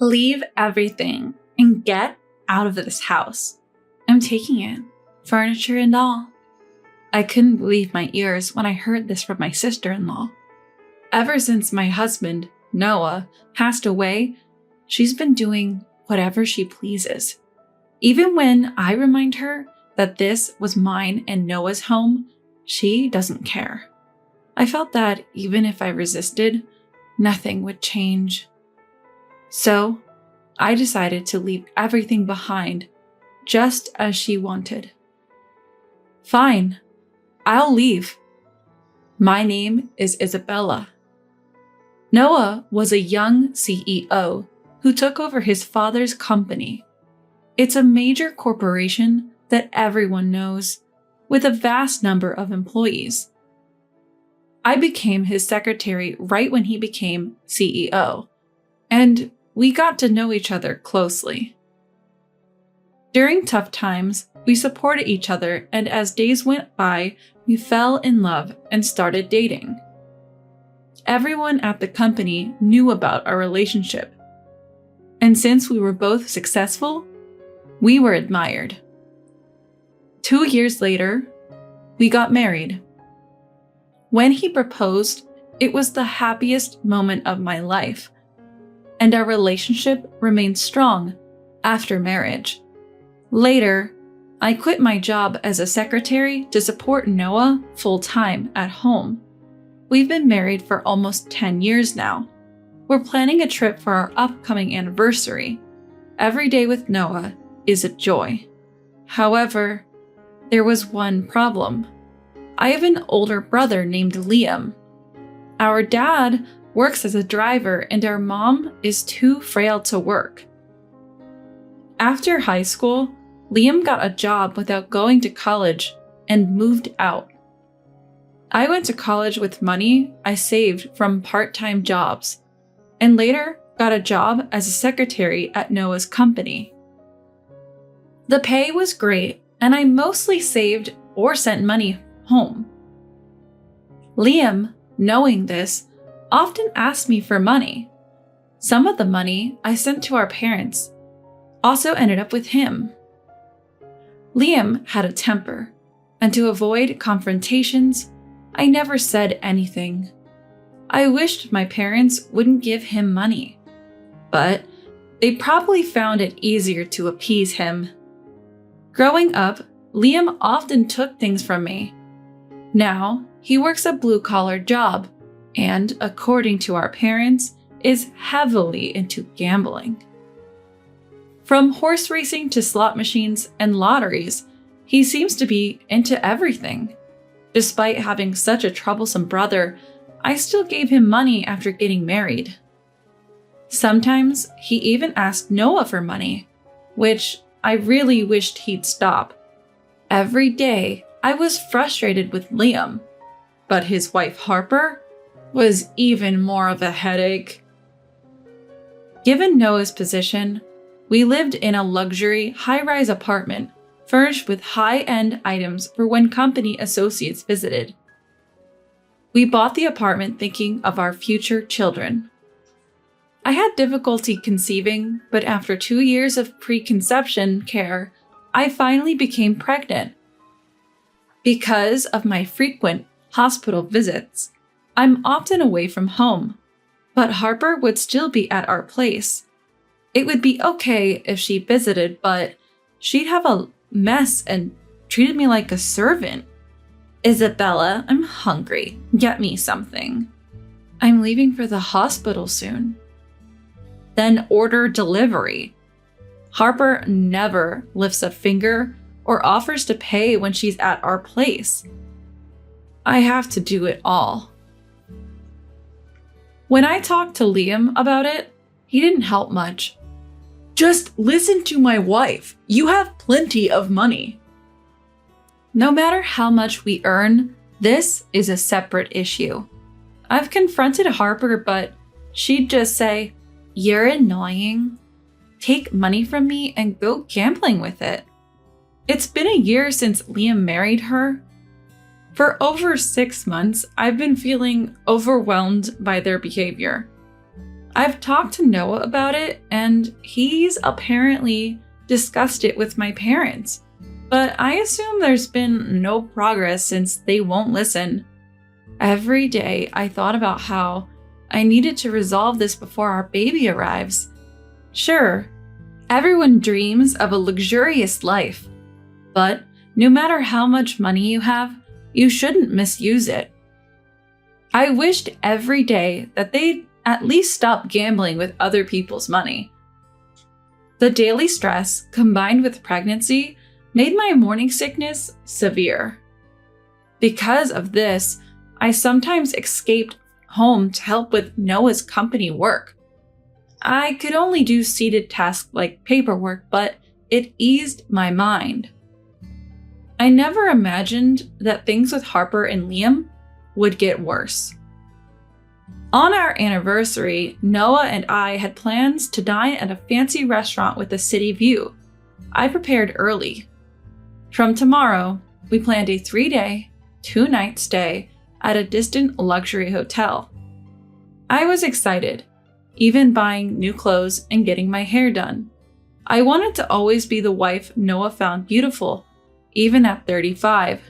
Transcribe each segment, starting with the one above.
Leave everything and get out of this house. I'm taking it, furniture and all. I couldn't believe my ears when I heard this from my sister-in-law. Ever since my husband, Noah, passed away, she's been doing whatever she pleases. Even when I remind her that this was mine and Noah's home, she doesn't care. I felt that even if I resisted, nothing would change. So, I decided to leave everything behind, just as she wanted. Fine, I'll leave. My name is Isabella. Noah was a young CEO who took over his father's company. It's a major corporation that everyone knows, with a vast number of employees. I became his secretary right when he became CEO, and we got to know each other closely. During tough times, we supported each other, and as days went by, we fell in love and started dating. Everyone at the company knew about our relationship, and since we were both successful, we were admired. 2 years later, we got married. When he proposed, it was the happiest moment of my life, and our relationship remained strong after marriage. Later, I quit my job as a secretary to support Noah full-time at home. We've been married for almost 10 years now. We're planning a trip for our upcoming anniversary. Every day with Noah is a joy. However, there was one problem. I have an older brother named Liam. Our dad works as a driver and our mom is too frail to work. After high school, Liam got a job without going to college and moved out. I went to college with money I saved from part-time jobs, and later got a job as a secretary at Noah's company. The pay was great, and I mostly saved or sent money home. Liam, knowing this, often asked me for money. Some of the money I sent to our parents also ended up with him. Liam had a temper, and to avoid confrontations, I never said anything. I wished my parents wouldn't give him money, but they probably found it easier to appease him. Growing up, Liam often took things from me. Now, he works a blue-collar job, and according to our parents, is heavily into gambling. From horse racing to slot machines and lotteries, he seems to be into everything. Despite having such a troublesome brother, I still gave him money after getting married. Sometimes he even asked Noah for money, which I really wished he'd stop. Every day, I was frustrated with Liam, but his wife Harper was even more of a headache. Given Noah's position, we lived in a luxury, high-rise apartment furnished with high-end items for when company associates visited. We bought the apartment thinking of our future children. I had difficulty conceiving, but after 2 years of preconception care, I finally became pregnant. Because of my frequent hospital visits, I'm often away from home, but Harper would still be at our place. It would be okay if she visited, but she'd have a mess and treated me like a servant. Isabella, I'm hungry. Get me something. I'm leaving for the hospital soon. Then order delivery. Harper never lifts a finger or offers to pay when she's at our place. I have to do it all. When I talked to Liam about it, he didn't help much. Just listen to my wife. You have plenty of money. No matter how much we earn, this is a separate issue. I've confronted Harper, but she'd just say, "You're annoying. Take money from me and go gambling with it." It's been a year since Liam married her. For over 6 months, I've been feeling overwhelmed by their behavior. I've talked to Noah about it, and he's apparently discussed it with my parents. But I assume there's been no progress since they won't listen. Every day I thought about how I needed to resolve this before our baby arrives. Sure, everyone dreams of a luxurious life, but no matter how much money you have, you shouldn't misuse it. I wished every day that they'd at least stop gambling with other people's money. The daily stress, combined with pregnancy, made my morning sickness severe. Because of this, I sometimes escaped home to help with Noah's company work. I could only do seated tasks like paperwork, but it eased my mind. I never imagined that things with Harper and Liam would get worse. On our anniversary, Noah and I had plans to dine at a fancy restaurant with a city view. I prepared early. From tomorrow, we planned a 3-day, 2-night stay at a distant luxury hotel. I was excited, even buying new clothes and getting my hair done. I wanted to always be the wife Noah found beautiful, even at 35.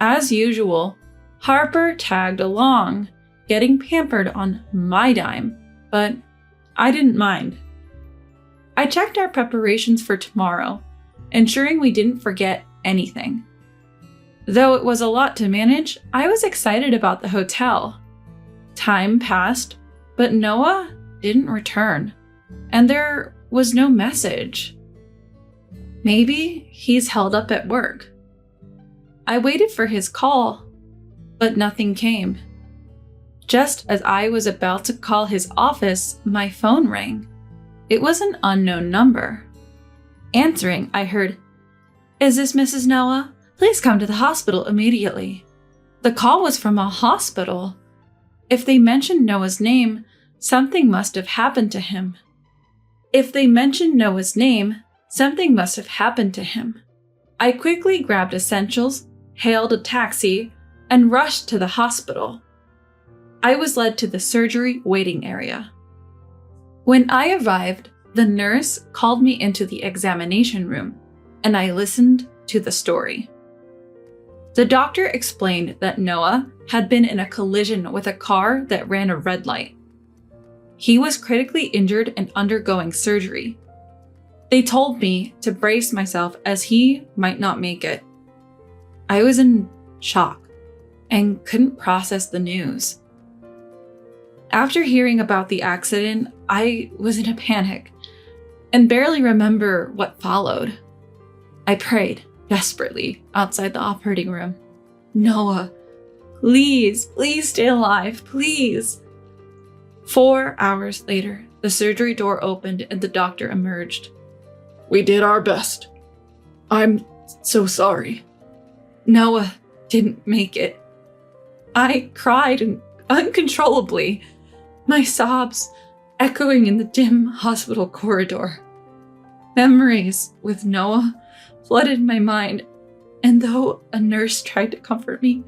As usual, Harper tagged along, getting pampered on my dime, but I didn't mind. I checked our preparations for tomorrow, ensuring we didn't forget anything. Though it was a lot to manage, I was excited about the hotel. Time passed, but Noah didn't return, and there was no message. Maybe he's held up at work. I waited for his call, but nothing came. Just as I was about to call his office, my phone rang. It was an unknown number. Answering, I heard, "Is this Mrs. Noah? Please come to the hospital immediately." The call was from a hospital. If they mentioned Noah's name, something must have happened to him. I quickly grabbed essentials, hailed a taxi, and rushed to the hospital. I was led to the surgery waiting area. When I arrived, the nurse called me into the examination room, and I listened to the story. The doctor explained that Noah had been in a collision with a car that ran a red light. He was critically injured and undergoing surgery. They told me to brace myself as he might not make it. I was in shock and couldn't process the news. After hearing about the accident, I was in a panic and barely remember what followed. I prayed desperately outside the operating room. "Noah, please stay alive, please." 4 hours later, the surgery door opened and the doctor emerged. "We did our best. I'm so sorry." Noah didn't make it. I cried uncontrollably, my sobs echoing in the dim hospital corridor. Memories with Noah flooded my mind, and though a nurse tried to comfort me,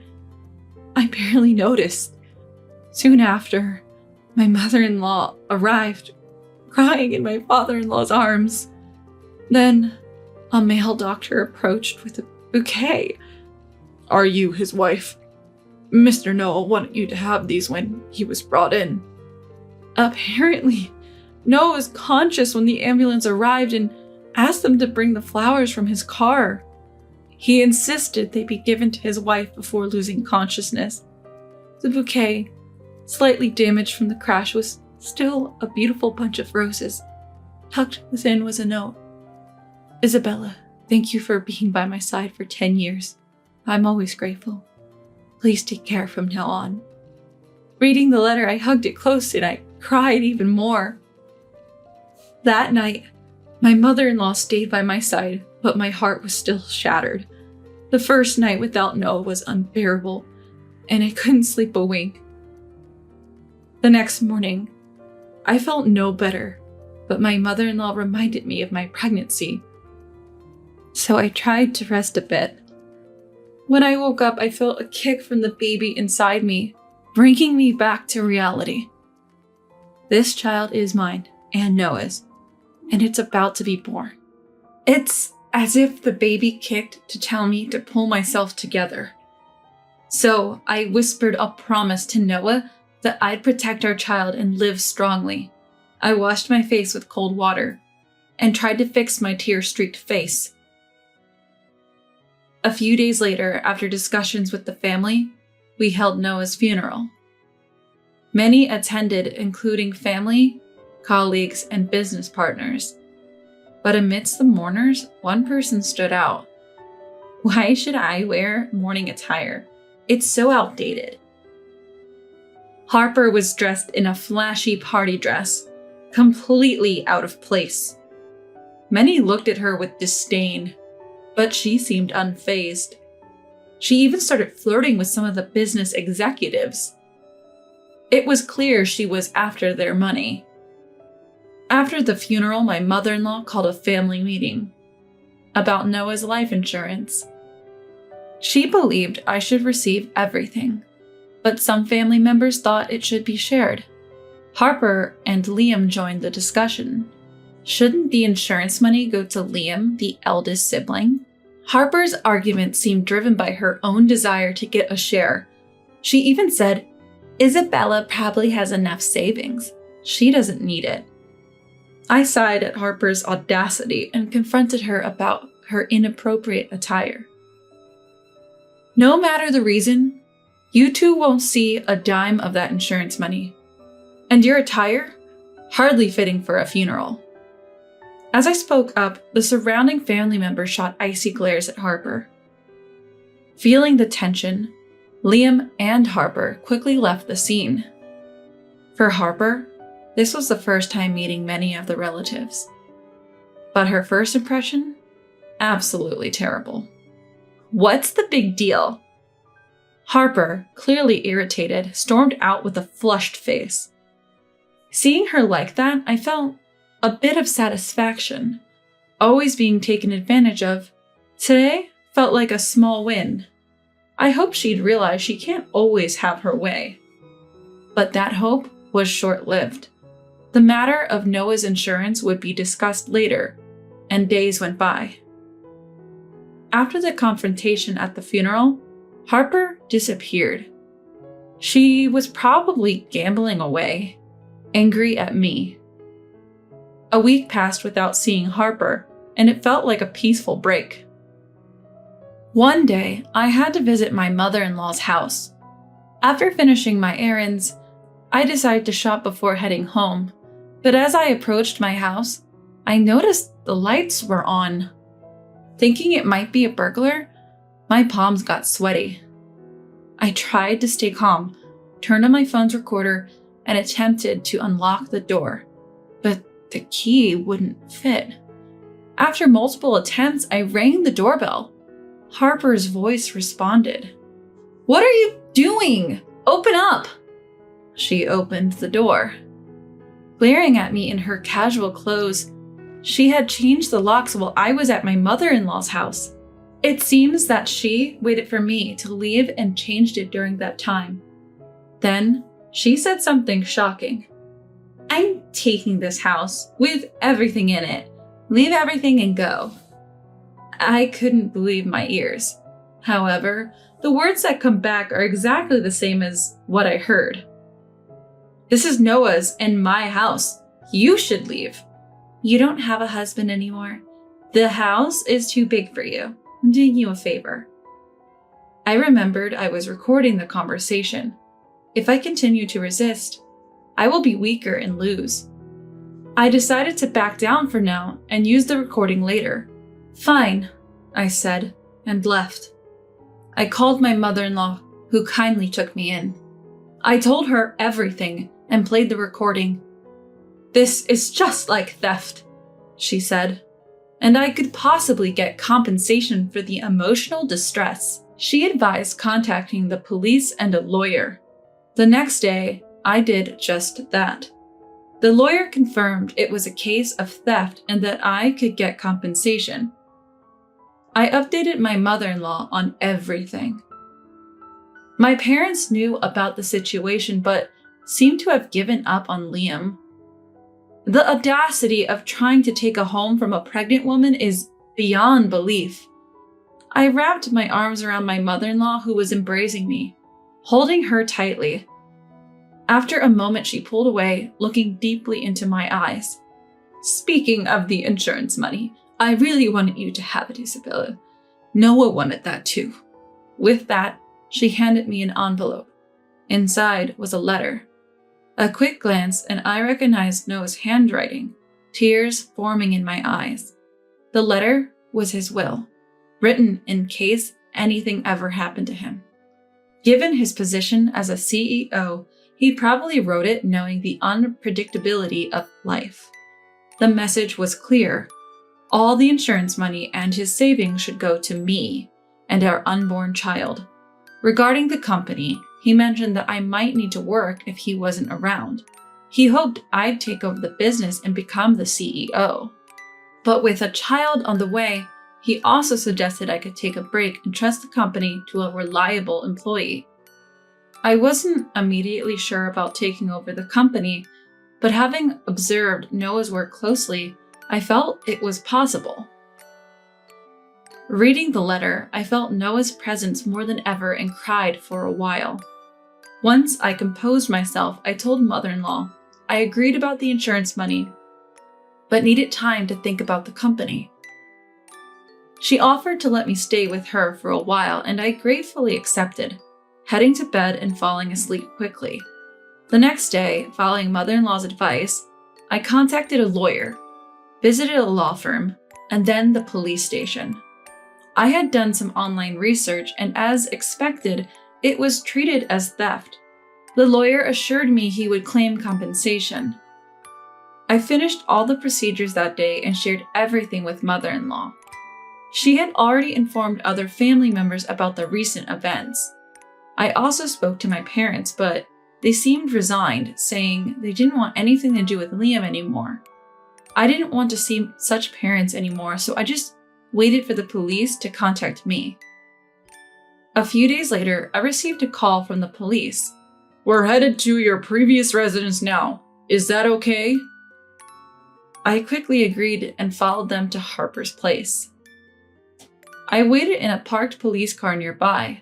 I barely noticed. Soon after, my mother-in-law arrived, crying in my father-in-law's arms. Then, a male doctor approached with a bouquet. "Are you his wife? Mr. Noah wanted you to have these when he was brought in." Apparently, Noah was conscious when the ambulance arrived and asked them to bring the flowers from his car. He insisted they be given to his wife before losing consciousness. The bouquet, slightly damaged from the crash, was still a beautiful bunch of roses. Tucked within was a note. "Isabella, thank you for being by my side for 10 years. I'm always grateful. Please take care from now on." Reading the letter, I hugged it close and I cried even more. That night, my mother-in-law stayed by my side, but my heart was still shattered. The first night without Noah was unbearable, and I couldn't sleep a wink. The next morning, I felt no better, but my mother-in-law reminded me of my pregnancy. So I tried to rest a bit. When I woke up, I felt a kick from the baby inside me, bringing me back to reality. This child is mine and Noah's, and it's about to be born. It's as if the baby kicked to tell me to pull myself together. So I whispered a promise to Noah that I'd protect our child and live strongly. I washed my face with cold water and tried to fix my tear-streaked face. A few days later, after discussions with the family, we held Noah's funeral. Many attended, including family, colleagues, and business partners. But amidst the mourners, one person stood out. Why should I wear mourning attire? It's so outdated. Harper was dressed in a flashy party dress, completely out of place. Many looked at her with disdain, but she seemed unfazed. She even started flirting with some of the business executives. It was clear she was after their money. After the funeral, my mother-in-law called a family meeting about Noah's life insurance. She believed I should receive everything, but some family members thought it should be shared. Harper and Liam joined the discussion. Shouldn't the insurance money go to Liam, the eldest sibling? Harper's argument seemed driven by her own desire to get a share. She even said, Isabella probably has enough savings. She doesn't need it. I sighed at Harper's audacity and confronted her about her inappropriate attire. No matter the reason, you two won't see a dime of that insurance money. And your attire? Hardly fitting for a funeral. As I spoke up, the surrounding family members shot icy glares at Harper. Feeling the tension, Liam and Harper quickly left the scene. For Harper, this was the first time meeting many of the relatives. But her first impression? Absolutely terrible. What's the big deal? Harper, clearly irritated, stormed out with a flushed face. Seeing her like that, I felt a bit of satisfaction. Always being taken advantage of, today felt like a small win. I hoped she'd realize she can't always have her way. But that hope was short-lived. The matter of Noah's insurance would be discussed later, and days went by. After the confrontation at the funeral, Harper disappeared. She was probably gambling away, angry at me. A week passed without seeing Harper, and it felt like a peaceful break. One day, I had to visit my mother-in-law's house. After finishing my errands, I decided to shop before heading home, but as I approached my house, I noticed the lights were on. Thinking it might be a burglar, my palms got sweaty. I tried to stay calm, turned on my phone's recorder, and attempted to unlock the door, but the key wouldn't fit. After multiple attempts, I rang the doorbell. Harper's voice responded. "What are you doing? Open up!" She opened the door. Glaring at me in her casual clothes, she had changed the locks while I was at my mother-in-law's house. It seems that she waited for me to leave and changed it during that time. Then, she said something shocking. "I'm taking this house with everything in it. Leave everything and go." I couldn't believe my ears. However, the words that come back are exactly the same as what I heard. "This is Noah's and my house. You should leave. You don't have a husband anymore. The house is too big for you. I'm doing you a favor." I remembered I was recording the conversation. If I continue to resist, I will be weaker and lose. I decided to back down for now and use the recording later. "Fine," I said, and left. I called my mother-in-law, who kindly took me in. I told her everything and played the recording. "This is just like theft," she said, "and I could possibly get compensation for the emotional distress." She advised contacting the police and a lawyer. The next day, I did just that. The lawyer confirmed it was a case of theft and that I could get compensation. I updated my mother-in-law on everything. My parents knew about the situation, but seemed to have given up on Liam. The audacity of trying to take a home from a pregnant woman is beyond belief. I wrapped my arms around my mother-in-law, who was embracing me, holding her tightly. After a moment, she pulled away, looking deeply into my eyes. "Speaking of the insurance money, I really wanted you to have it, Isabella. Noah wanted that too." With that, she handed me an envelope. Inside was a letter. A quick glance, and I recognized Noah's handwriting, tears forming in my eyes. The letter was his will, written in case anything ever happened to him. Given his position as a CEO, he probably wrote it knowing the unpredictability of life. The message was clear. All the insurance money and his savings should go to me and our unborn child. Regarding the company, he mentioned that I might need to work if he wasn't around. He hoped I'd take over the business and become the CEO. But with a child on the way, he also suggested I could take a break and trust the company to a reliable employee. I wasn't immediately sure about taking over the company, but having observed Noah's work closely, I felt it was possible. Reading the letter, I felt Noah's presence more than ever and cried for a while. Once I composed myself, I told mother-in-law I agreed about the insurance money, but needed time to think about the company. She offered to let me stay with her for a while, and I gratefully accepted, heading to bed and falling asleep quickly. The next day, following mother-in-law's advice, I contacted a lawyer, visited a law firm, and then the police station. I had done some online research, and as expected, it was treated as theft. The lawyer assured me he would claim compensation. I finished all the procedures that day and shared everything with mother-in-law. She had already informed other family members about the recent events. I also spoke to my parents, but they seemed resigned, saying they didn't want anything to do with Liam anymore. I didn't want to see such parents anymore, so I just waited for the police to contact me. A few days later, I received a call from the police. "We're headed to your previous residence now. Is that okay?" I quickly agreed and followed them to Harper's place. I waited in a parked police car nearby.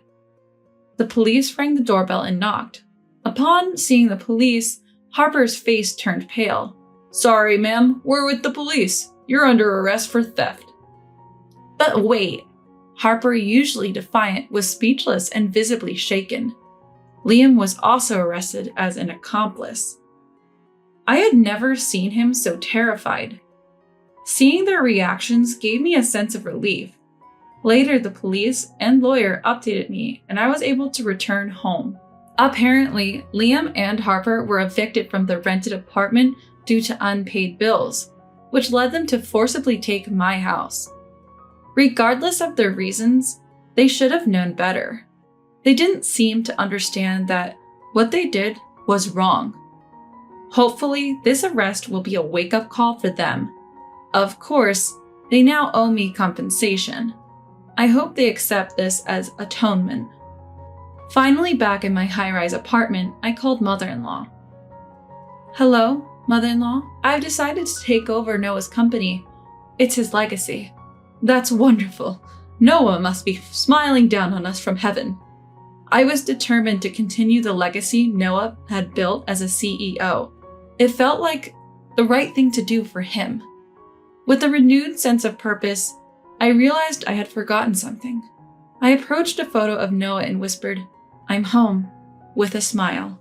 The police rang the doorbell and knocked. Upon seeing the police, Harper's face turned pale. "Sorry, ma'am, we're with the police. You're under arrest for theft." But wait, Harper, usually defiant, was speechless and visibly shaken. Liam was also arrested as an accomplice. I had never seen him so terrified. Seeing their reactions gave me a sense of relief. Later, the police and lawyer updated me, and I was able to return home. Apparently, Liam and Harper were evicted from the rented apartment due to unpaid bills, which led them to forcibly take my house. Regardless of their reasons, they should have known better. They didn't seem to understand that what they did was wrong. Hopefully, this arrest will be a wake-up call for them. Of course, they now owe me compensation. I hope they accept this as atonement. Finally back in my high-rise apartment, I called mother-in-law. "Hello, mother-in-law. I've decided to take over Noah's company. It's his legacy." "That's wonderful. Noah must be smiling down on us from heaven." I was determined to continue the legacy Noah had built as a CEO. It felt like the right thing to do for him. With a renewed sense of purpose, I realized I had forgotten something. I approached a photo of Noah and whispered, "I'm home," with a smile.